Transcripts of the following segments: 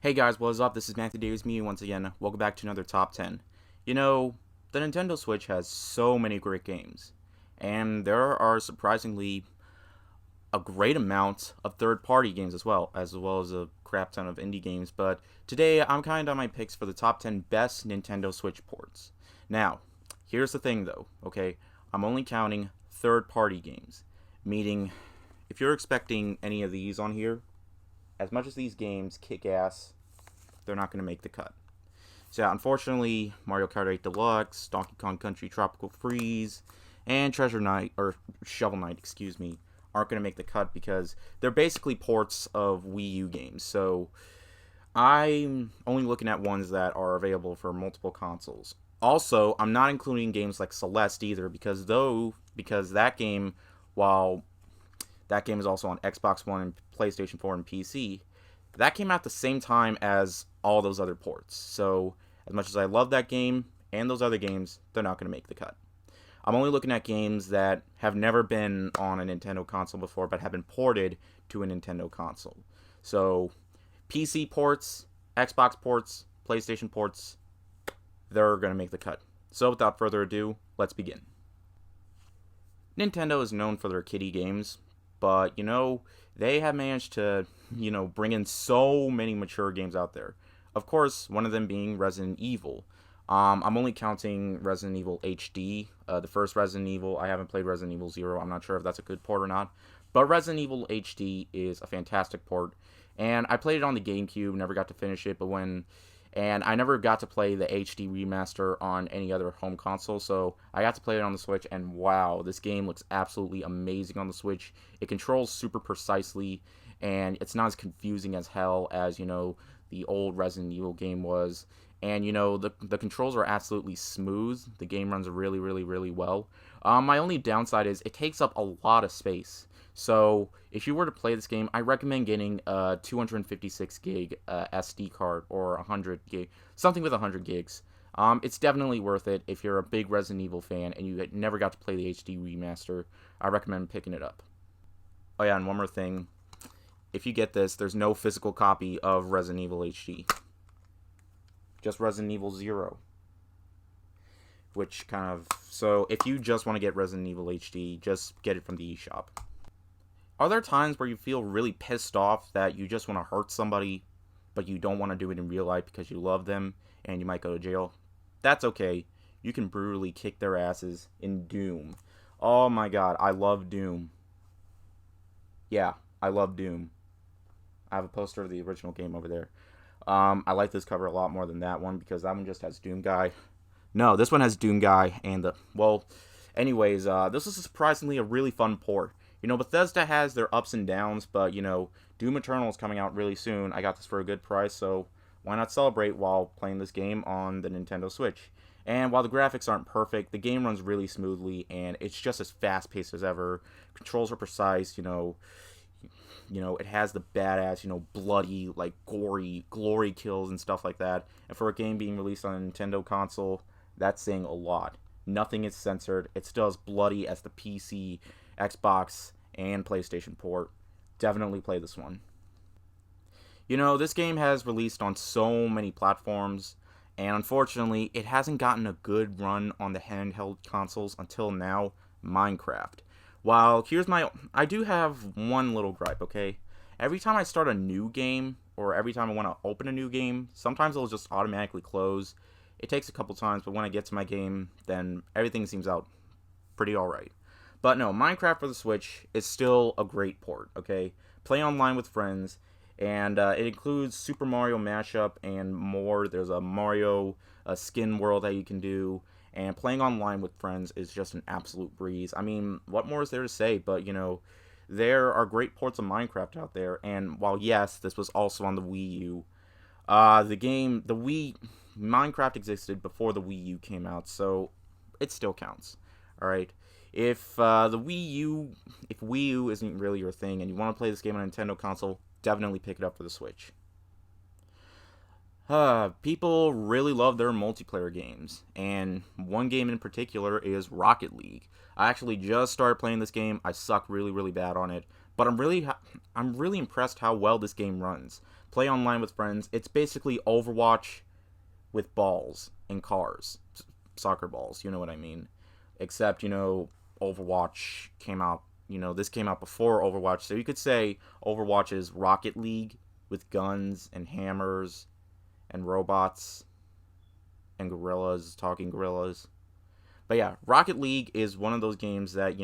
Hey guys, what is up? This is Matthew Davis, me once again. Welcome back to another Top 10. You know, the Nintendo Switch has so many great games, and there are surprisingly a great amount of third-party games as well as a crap ton of indie games, but today I'm kind of on my picks for the top 10 best Nintendo Switch ports. Now, here's the thing though, okay? I'm only counting third-party games, meaning if you're expecting any of these on here, as much as these games kick ass, they're not going to make the cut. So yeah, unfortunately, Mario Kart 8 Deluxe, Donkey Kong Country Tropical Freeze, and Treasure Knight, or Shovel Knight, excuse me, aren't going to make the cut because they're basically ports of Wii U games. So I'm only looking at ones that are available for multiple consoles. Also, I'm not including games like Celeste either because that game, while that game is also on Xbox One and PlayStation 4 and PC, that came out the same time as all those other ports. So as much as I love that game and those other games, they're not going to make the cut. I'm only looking at games that have never been on a Nintendo console before but have been ported to a Nintendo console. So PC ports, Xbox ports, PlayStation ports, they're going to make the cut. So without further ado, let's begin. Nintendo is known for their kiddie games, but they have managed to bring in so many mature games out there. Of course, one of them being Resident Evil. I'm only counting Resident Evil HD, the first Resident Evil. I haven't played Resident Evil 0. I'm not sure if that's a good port or not. But Resident Evil HD is a fantastic port. And I played it on the GameCube, never got to finish it, and I never got to play the HD remaster on any other home console, so I got to play it on the Switch, and wow, this game looks absolutely amazing on the Switch. It controls super precisely, and it's not as confusing as hell as, the old Resident Evil game was. And, the controls are absolutely smooth. The game runs really, really, really well. My only downside is it takes up a lot of space. So, if you were to play this game, I recommend getting a 256 gig SD card or 100 gig, something with 100 gigs. It's definitely worth it if you're a big Resident Evil fan and you never got to play the HD remaster. I recommend picking it up. Oh yeah, and one more thing. If you get this, there's no physical copy of Resident Evil HD. Just Resident Evil 0. So if you just want to get Resident Evil HD, just get it from the eShop. Are there times where you feel really pissed off that you just want to hurt somebody, but you don't want to do it in real life because you love them and you might go to jail? That's okay. You can brutally kick their asses in Doom. Oh my god, I love Doom. Yeah, I love Doom. I have a poster of the original game over there. I like this cover a lot more than that one because that one just has Doom Guy. No, this one has Doom Guy and anyways, this is surprisingly a really fun port. Bethesda has their ups and downs, but, Doom Eternal is coming out really soon. I got this for a good price, so why not celebrate while playing this game on the Nintendo Switch? And while the graphics aren't perfect, the game runs really smoothly, and it's just as fast-paced as ever. Controls are precise, it has the badass, bloody, gory, glory kills and stuff like that. And for a game being released on a Nintendo console, that's saying a lot. Nothing is censored. It's still as bloody as the PC, Xbox, and PlayStation port. Definitely play this one. This game has released on so many platforms, and unfortunately, it hasn't gotten a good run on the handheld consoles until now, Minecraft. I do have one little gripe, okay? Every time I start a new game, or every time I want to open a new game, sometimes it'll just automatically close. It takes a couple times, but when I get to my game, then everything seems out pretty alright. But no, Minecraft for the Switch is still a great port, okay? Play online with friends, and it includes Super Mario Mashup and more. There's a Mario skin world that you can do, and playing online with friends is just an absolute breeze. I mean, what more is there to say? But, there are great ports of Minecraft out there, and while, yes, this was also on the Wii U, Minecraft existed before the Wii U came out, so it still counts, alright? If Wii U isn't really your thing and you want to play this game on a Nintendo console, definitely pick it up for the Switch. People really love their multiplayer games, and one game in particular is Rocket League. I actually just started playing this game. I suck really, really bad on it, but I'm really impressed how well this game runs. play online with friends. It's basically Overwatch with balls and cars. Soccer balls, you know what I mean. Except, Overwatch came out, this came out before Overwatch. So you could say Overwatch is Rocket League with guns and hammers and robots and gorillas, talking gorillas. But yeah, Rocket League is one of those games that,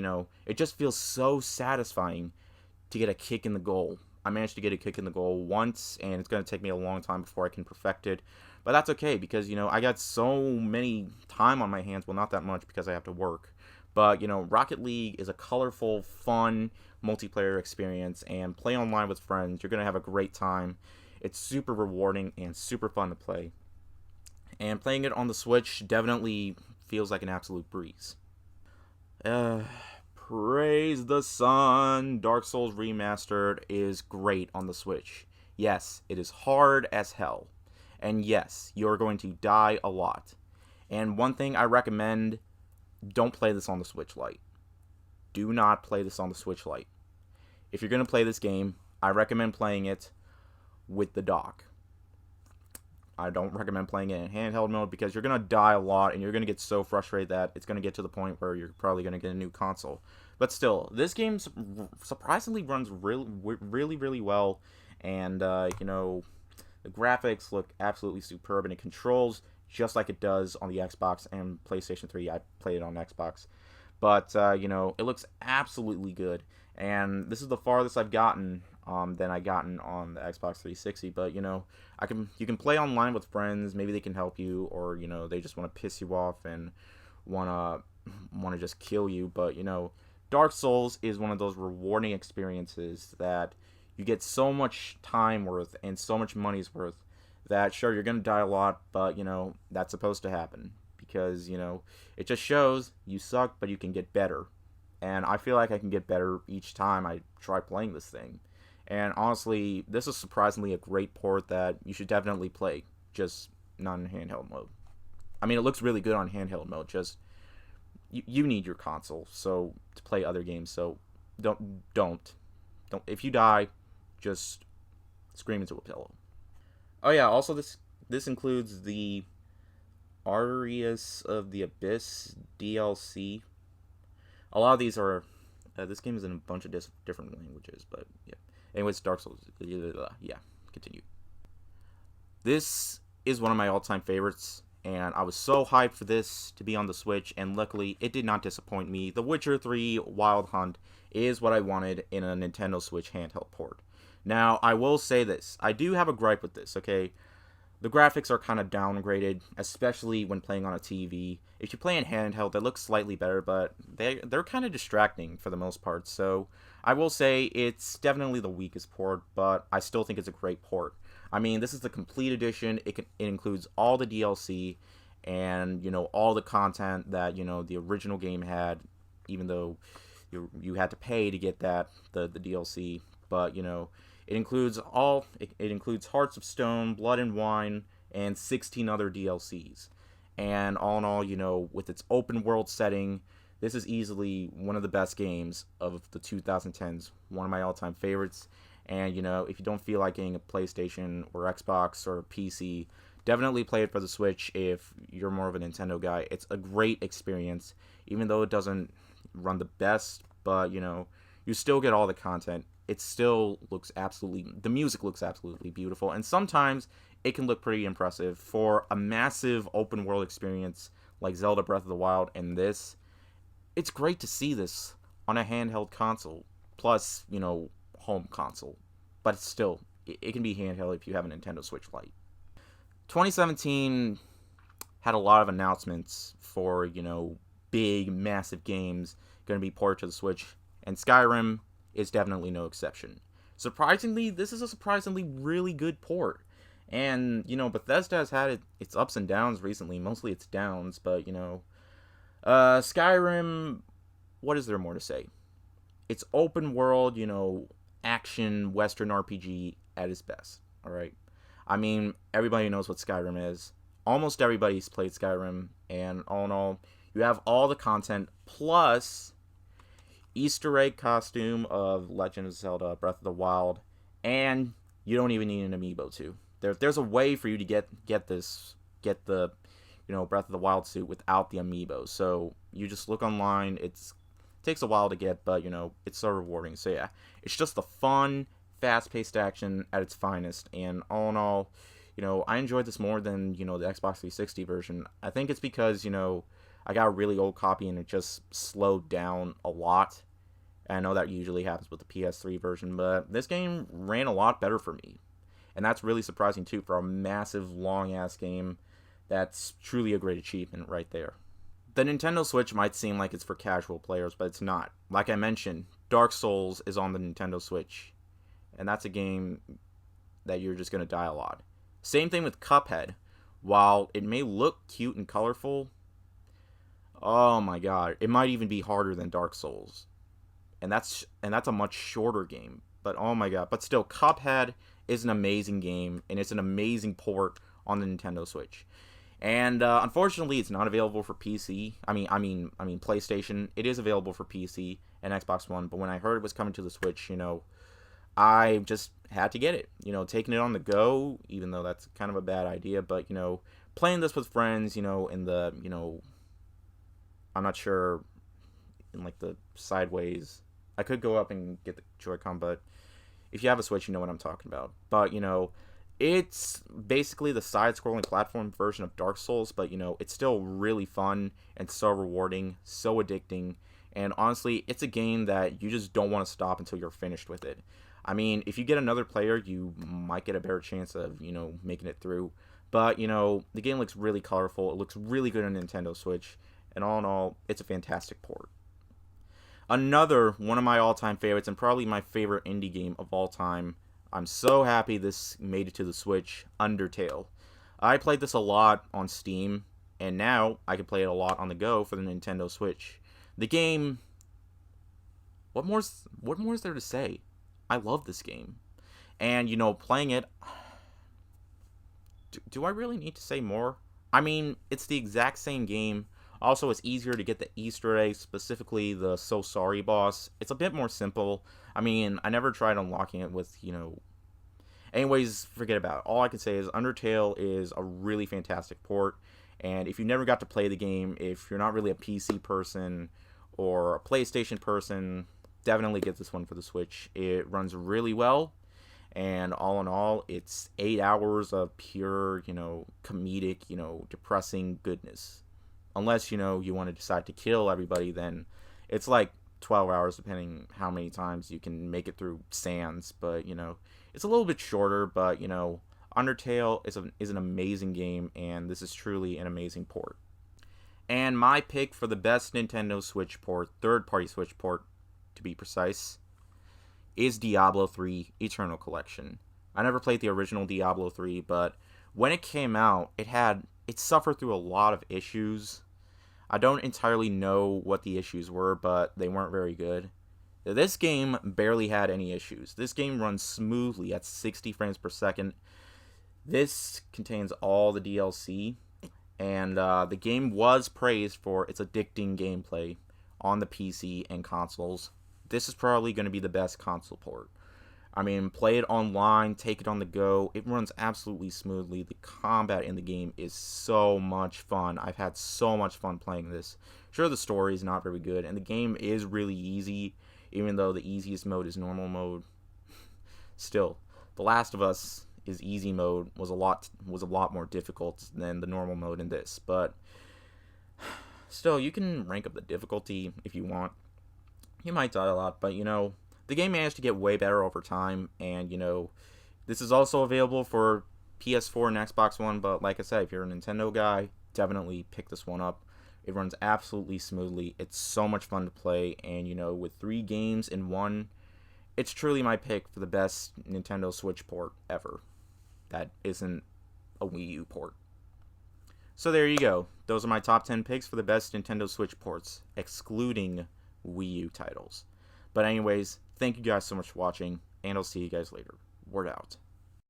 it just feels so satisfying to get a kick in the goal. I managed to get a kick in the goal once, and it's going to take me a long time before I can perfect it. But that's okay, because, I got so many time on my hands. Well, not that much, because I have to work. But, Rocket League is a colorful, fun multiplayer experience, and play online with friends. You're going to have a great time. It's super rewarding and super fun to play. And playing it on the Switch definitely feels like an absolute breeze. Praise the sun. Dark Souls Remastered is great on the Switch. Yes, it is hard as hell. And yes, you're going to die a lot. And one thing I recommend, don't play this on the Switch Lite. Do not play this on the Switch Lite. If you're going to play this game, I recommend playing it with the dock. I don't recommend playing it in handheld mode, because you're going to die a lot, and you're going to get so frustrated that it's going to get to the point where you're probably going to get a new console. But still, this game surprisingly runs really well, and, the graphics look absolutely superb, and it controls just like it does on the Xbox and PlayStation 3. I played it on Xbox. But, it looks absolutely good, and this is the farthest I've gotten than I gotten on the Xbox 360. But you can play online with friends. Maybe they can help you, or they just want to piss you off and want to just kill you. But Dark Souls is one of those rewarding experiences that you get so much time worth and so much money's worth that, sure, you're gonna die a lot, but that's supposed to happen, because it just shows you suck, but you can get better. And I feel like I can get better each time I try playing this thing. And honestly, this is surprisingly a great port that you should definitely play, just not in handheld mode. I mean, it looks really good on handheld mode, just you need your console to play other games. So don't. If you die, just scream into a pillow. Oh yeah, also this includes the Arias of the Abyss DLC. A lot of these are this game is in a bunch of different languages, but yeah. Anyways, Dark Souls. Yeah, continue. This is one of my all-time favorites, and I was so hyped for this to be on the Switch, and luckily it did not disappoint me. The Witcher 3 Wild Hunt is what I wanted in a Nintendo Switch handheld port. Now, I will say this. I do have a gripe with this, okay? The graphics are kind of downgraded, especially when playing on a TV. If you play in handheld, they look slightly better, but they're kind of distracting for the most part. So I will say it's definitely the weakest port, but I still think it's a great port. I mean, this is the complete edition. It includes all the DLC and, all the content that, the original game had, even though you had to pay to get the DLC. But, it includes it includes Hearts of Stone, Blood and Wine, and 16 other DLCs. And all in all, with its open world setting, this is easily one of the best games of the 2010s. One of my all-time favorites. And, if you don't feel like getting a PlayStation or Xbox or PC, definitely play it for the Switch if you're more of a Nintendo guy. It's a great experience, even though it doesn't run the best, but, you still get all the content. It still looks the music looks absolutely beautiful, and sometimes it can look pretty impressive for a massive open world experience like Zelda Breath of the Wild and this. It's great to see this on a handheld console, plus, home console, but still, it can be handheld if you have a Nintendo Switch Lite. 2017 had a lot of announcements for, big, massive games going to be ported to the Switch, and Skyrim is definitely no exception. Surprisingly, this is a surprisingly really good port. And, Bethesda has had its ups and downs recently. Mostly its downs, but, Skyrim, what is there more to say? It's open world, action, Western RPG at its best, alright? I mean, everybody knows what Skyrim is. Almost everybody's played Skyrim, and all in all, you have all the content, plus Easter egg costume of Legend of Zelda Breath of the Wild, and You don't even need an amiibo to. There's a way for you to get the Breath of the Wild suit without the amiibo. So you just look online. It takes a while to get, but it's so rewarding. So yeah, it's just the fun, fast-paced action at its finest. And all in all, I enjoyed this more than the Xbox 360 version. I think it's because I got a really old copy and it just slowed down a lot. And I know that usually happens with the PS3 version, but this game ran a lot better for me. And that's really surprising too for a massive, long-ass game. That's truly a great achievement right there. The Nintendo Switch might seem like it's for casual players, but it's not. Like I mentioned, Dark Souls is on the Nintendo Switch. And that's a game that you're just going to die a lot. Same thing with Cuphead. While it may look cute and colorful, oh my god, it might even be harder than Dark Souls. And that's a much shorter game. But oh my god, but still, Cuphead is an amazing game, and it's an amazing port on the Nintendo Switch. And unfortunately, it's not available for PC. I mean PlayStation. It is available for PC and Xbox One. But when I heard it was coming to the Switch, I just had to get it. Taking it on the go, even though that's kind of a bad idea. But playing this with friends, in the I'm not sure, in like the sideways. I could go up and get the Joy-Con, but if you have a Switch, you know what I'm talking about. But it's basically the side-scrolling platform version of Dark Souls, but it's still really fun and so rewarding, so addicting, and honestly, it's a game that you just don't want to stop until you're finished with it. I mean, if you get another player, you might get a better chance of making it through. But the game looks really colorful. It looks really good on Nintendo Switch, and all in all, it's a fantastic port. Another one of my all-time favorites, and probably my favorite indie game of all time. I'm so happy this made it to the Switch, Undertale. I played this a lot on Steam, and now I can play it a lot on the go for the Nintendo Switch. The game... What more is there to say? I love this game. And, playing it... Do I really need to say more? I mean, it's the exact same game. Also, it's easier to get the Easter eggs, specifically the So Sorry boss. It's a bit more simple. I mean, I never tried unlocking it with, Anyways, forget about it. All I can say is Undertale is a really fantastic port. And if you never got to play the game, if you're not really a PC person or a PlayStation person, definitely get this one for the Switch. It runs really well. And all in all, it's 8 hours of pure, comedic, depressing goodness. Unless, you want to decide to kill everybody, then it's like 12 hours, depending how many times you can make it through Sans. But, it's a little bit shorter, but, Undertale is an amazing game, and this is truly an amazing port. And my pick for the best Nintendo Switch port, third-party Switch port, to be precise, is Diablo 3 Eternal Collection. I never played the original Diablo 3, but when it came out, it suffered through a lot of issues. I don't entirely know what the issues were, but they weren't very good. This game barely had any issues. This game runs smoothly at 60 frames per second. This contains all the DLC, and the game was praised for its addicting gameplay on the PC and consoles. This is probably going to be the best console port. I mean, play it online, take it on the go. It runs absolutely smoothly. The combat in the game is so much fun. I've had so much fun playing this. Sure, the story is not very good, and the game is really easy, even though the easiest mode is normal mode. Still, The Last of Us is easy mode was a lot more difficult than the normal mode in this. But still, you can rank up the difficulty if you want. You might die a lot, but the game managed to get way better over time, and, this is also available for PS4 and Xbox One, but like I said, if you're a Nintendo guy, definitely pick this one up. It runs absolutely smoothly. It's so much fun to play, and, with 3 games in one, it's truly my pick for the best Nintendo Switch port ever. That isn't a Wii U port. So there you go. Those are my top 10 picks for the best Nintendo Switch ports, excluding Wii U titles. But anyways, thank you guys so much for watching, and I'll see you guys later. Word out.